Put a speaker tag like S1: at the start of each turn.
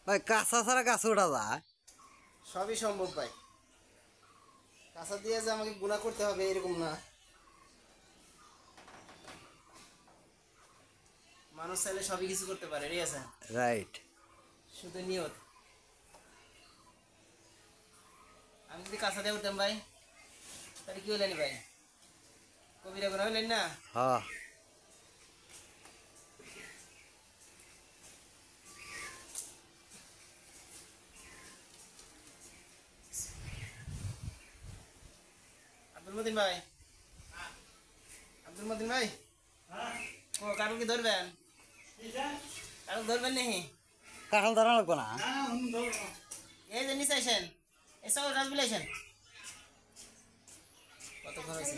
S1: ভাই কাঁচা ছাড়া গাছ ওঠা যায়?
S2: সবই সম্ভব ভাই। কাঁচা দিয়ে যে আমাকে গুণা করতে হবে এরকম না, মানুষ চাইলে সবই কিছু করতে পারে, ঠিক আছে?
S1: রাইট।
S2: শুধু নিয়ত। আমি যদি কাঁচা দিয়ে উঠতাম ভাই, তাহলে কি হলেন ভাই? কবিরা গুণা হইলেন না?
S1: হ্যাঁ।
S2: আব্দুল মতিন ভাই, আব্দুল মতিন ভাই, ও কারণ কি ধরবেন? কারণ ধরবেন নাকি?
S1: কাঁঠাল ধরা লাগবো না?
S2: এই যে নিচে আসেন, এসব গাছ বিলাইছেন কতক্ষণ হয়েছে?